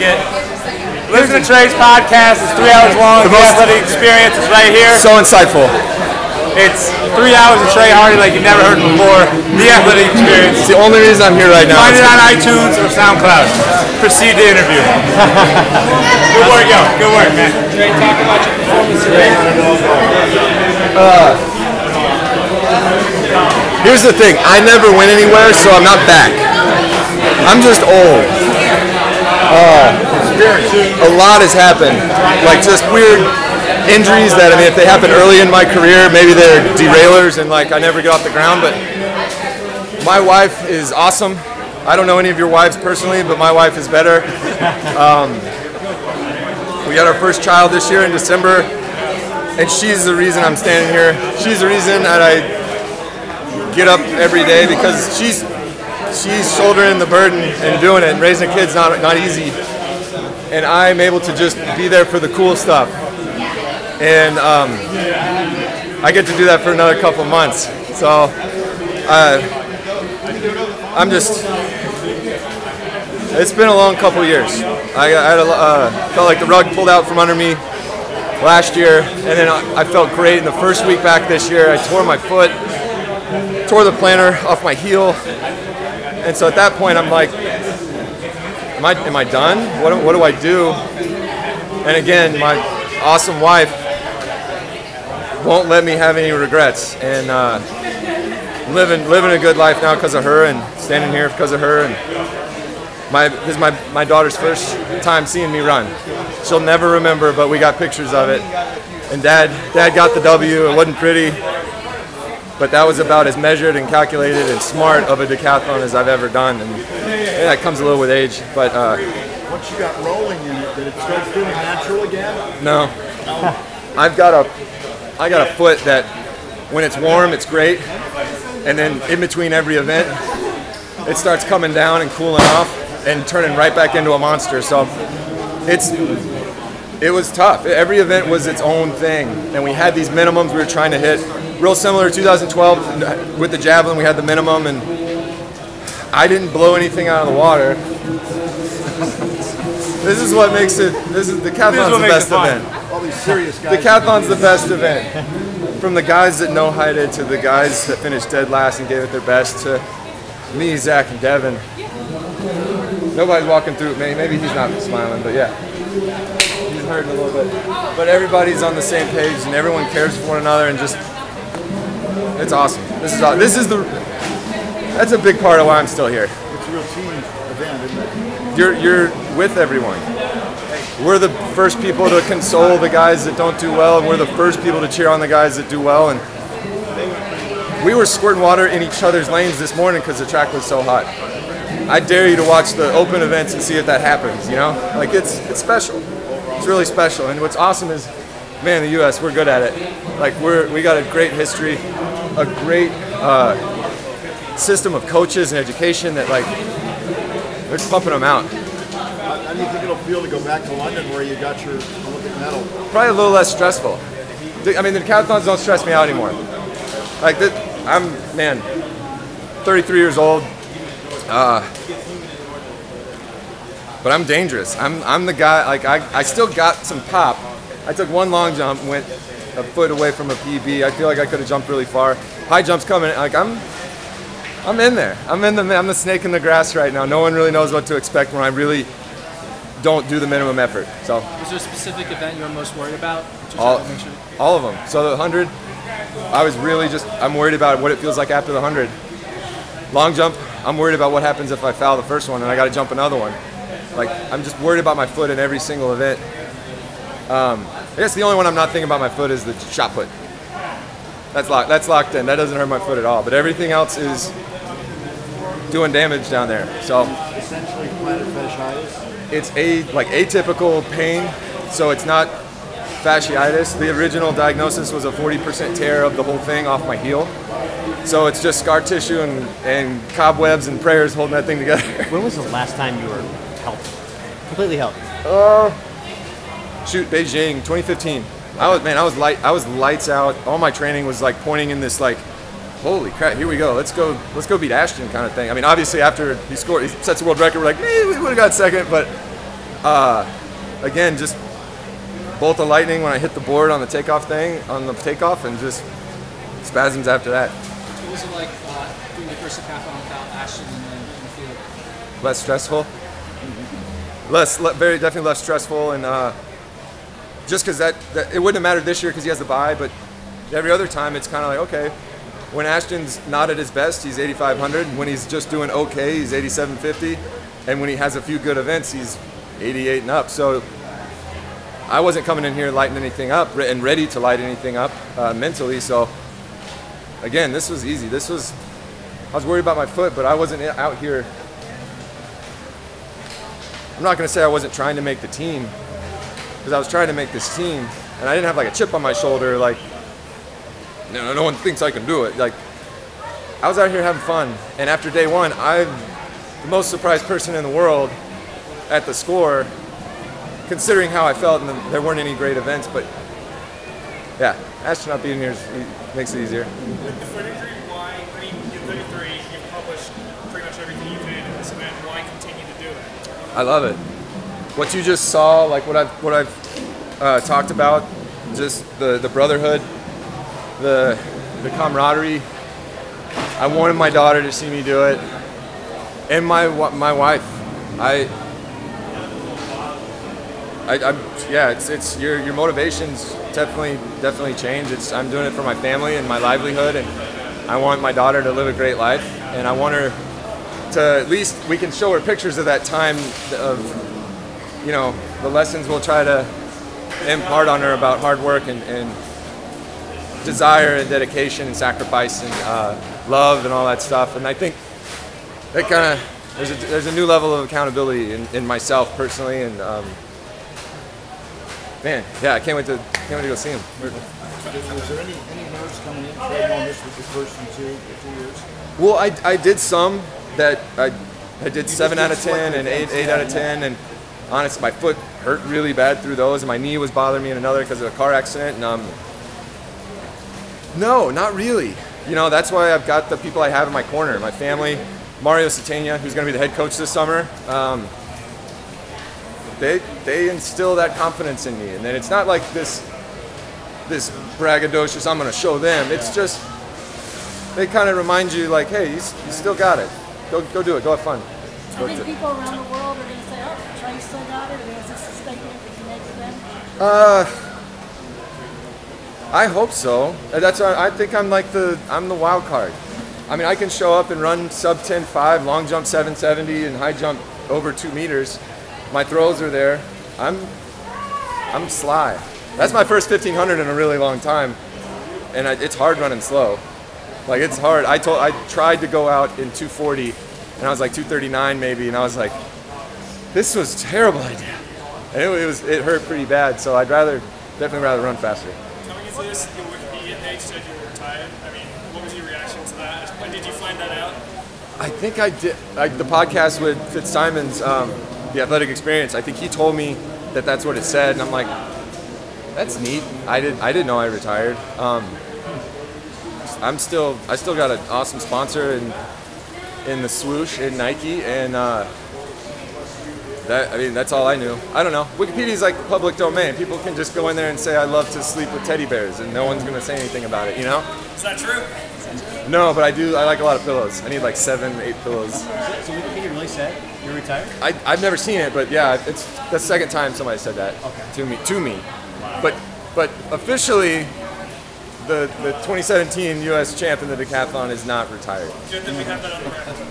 it. Listen to Trey's podcast. It's 3 hours long. The athletic experience is right here. So insightful. It's 3 hours of Trey Hardee like you've never heard before. The athletic experience. It's the only reason I'm here right now. Find it on iTunes or SoundCloud. Proceed to interview. Good work, yo. Good work, man. Trey, talk about your performance today. Here's the thing. I never went anywhere, so I'm not back. I'm just old. A lot has happened. Like just weird injuries that, I mean, if they happen early in my career, maybe they're derailers and like I never get off the ground, but my wife is awesome. I don't know any of your wives personally, but my wife is better. We had our first child this year in December, and she's the reason I'm standing here. She's the reason that I get up every day, because she's shouldering the burden and doing it, and raising a kid's not easy. And I'm able to just be there for the cool stuff. And I get to do that for another couple months. So I'm just, it's been a long couple years. I felt like the rug pulled out from under me last year, and then I felt great in the first week back this year. I tore my foot, tore the plantar off my heel. And so at that point, I'm like, am I done? What do I do? And again, my awesome wife won't let me have any regrets. And living a good life now because of her, and standing here because of her. And this is my daughter's first time seeing me run. She'll never remember, but we got pictures of it. And Dad got the W. It wasn't pretty, but that was about as measured and calculated and smart of a decathlon as I've ever done. And that comes a little with age. But once you got rolling in it, did it start feeling natural again? No. I got a foot that when it's warm, it's great. And then in between every event, it starts coming down and cooling off and turning right back into a monster. So it was tough. Every event was its own thing. And we had these minimums we were trying to hit. Real similar to 2012 with the javelin, we had the minimum, and I didn't blow anything out of the water. This is what makes it, decathlon's the best event. All these serious guys. Decathlon's the best event. From the guys that no-highted to the guys that finished dead last and gave it their best, to me, Zach, and Devin. Nobody's walking through, maybe he's not smiling, but yeah. He's hurting a little bit. But everybody's on the same page, and everyone cares for one another, and just, it's awesome. That's a big part of why I'm still here. It's a real team event, isn't it? You're with everyone. We're the first people to console the guys that don't do well, and we're the first people to cheer on the guys that do well. And we were squirting water in each other's lanes this morning because the track was so hot. I dare you to watch the open events and see if that happens, you know? Like, it's special. It's really special. And what's awesome is, man, the U.S., we're good at it. Like, we got a great history, a great system of coaches and education that, like, they're pumping them out. How do you think it'll feel to go back to London where you got your Olympic medal? Probably a little less stressful. I mean, the decathlons don't stress me out anymore. Like, I'm 33 years old, but I'm dangerous. I'm the guy, like, I still got some pop. I took one long jump, went a foot away from a PB. I feel like I could have jumped really far. High jump's coming, like, I'm in there. I'm the snake in the grass right now. No one really knows what to expect when I really don't do the minimum effort. So. Was there a specific event you were most worried about? All of them. So the 100, I'm worried about what it feels like after the 100. Long jump, I'm worried about what happens if I foul the first one and I got to jump another one. Like, I'm just worried about my foot in every single event. I guess the only one I'm not thinking about my foot is the shot put. That's locked in. That doesn't hurt my foot at all. But everything else is doing damage down there. So Essentially plantar fasciitis? It's atypical pain, so it's not fasciitis. The original diagnosis was a 40% tear of the whole thing off my heel. So it's just scar tissue and cobwebs and prayers holding that thing together. When was the last time you were healthy? Completely healthy? Beijing, 2015. I was lights out. All my training was like pointing in this like, holy crap, here we go. Let's go beat Ashton kind of thing. I mean, obviously after he sets the world record, we're like, we would have got second, but Again, just bolt of lightning when I hit the board on the takeoff and just spasms after that. What was it like doing your first decathlon without Ashton in the field? Less stressful. Very definitely less stressful, and just because that it wouldn't have mattered this year because he has the bye, but every other time it's kind of like, okay, when Ashton's not at his best, he's 8,500. When he's just doing okay, he's 8,750, and when he has a few good events, he's 88 and up. So I wasn't coming in here lighting anything up and ready to light anything up mentally. So again, this was easy. I was worried about my foot, but I wasn't out here. I'm not going to say I wasn't trying to make the team, because I was trying to make this team, and I didn't have like a chip on my shoulder, like, no one thinks I can do it. Like, I was out here having fun, and after day one, I'm the most surprised person in the world at the score, considering how I felt, and there weren't any great events, but yeah, astronaut being here makes it easier. With the foot injury, why, I mean, you're 33, you've published pretty much everything you can in this event, why continue to do it? I love it. What you just saw, like what I've talked about, just the brotherhood, the camaraderie. I wanted my daughter to see me do it, and my wife. It's your motivations definitely change. I'm doing it for my family and my livelihood, and I want my daughter to live a great life, and I want her to, at least we can show her pictures of that time of, the lessons we'll try to impart on her about hard work and desire and dedication and sacrifice and love and all that stuff. And I think that kind of, there's a new level of accountability in myself personally, and man, yeah, I can't wait to go see him. Was there any nerves coming in? Trey on this with your first and two years? Well, I did some that I did 7 out of 10 and 8 out of 10, and honestly, my foot hurt really bad through those, and my knee was bothering me in another because of a car accident. And no, not really. That's why I've got the people I have in my corner, my family. Mario Satania, who's going to be the head coach this summer. They instill that confidence in me, and then it's not like this braggadocious, I'm going to show them. It's just, they kind of remind you, like, hey, you still got it. Go do it. Go have fun. I think people around the world are going to say, oh, Trey still got it, or is this a statement that you make to them? I hope so. That's why I think I'm the wild card. I mean, I can show up and run sub 10.5, long jump 770, and high jump over 2 meters. My throws are there. I'm sly. That's my first 1500 in a really long time, and it's hard running slow. Like, it's hard. I tried to go out in 240, and I was like 239 maybe, and I was like, this was a terrible idea, and it hurt pretty bad. So I'd definitely rather run faster. Coming into this, the Wikipedia page said you were retired. I mean, what was your reaction to that? When did you find that out? I think I did. The podcast with Fitzsimon's, The Athletic Experience, I think he told me that that's what it said, and I'm like, that's neat. I didn't know I retired. I still got an awesome sponsor in the swoosh in Nike, and that's all I knew. I don't know. Wikipedia's like public domain. People can just go in there and say, I love to sleep with teddy bears, and no one's gonna say anything about it, Is that true? No, but I like a lot of pillows. I need like 7, 8 pillows. So Wikipedia really said you're retired? I've never seen it, but yeah, it's the second time somebody said that to me. Wow. But officially, the 2017 U.S. champ in the decathlon is not retired. Good that we have that on the record.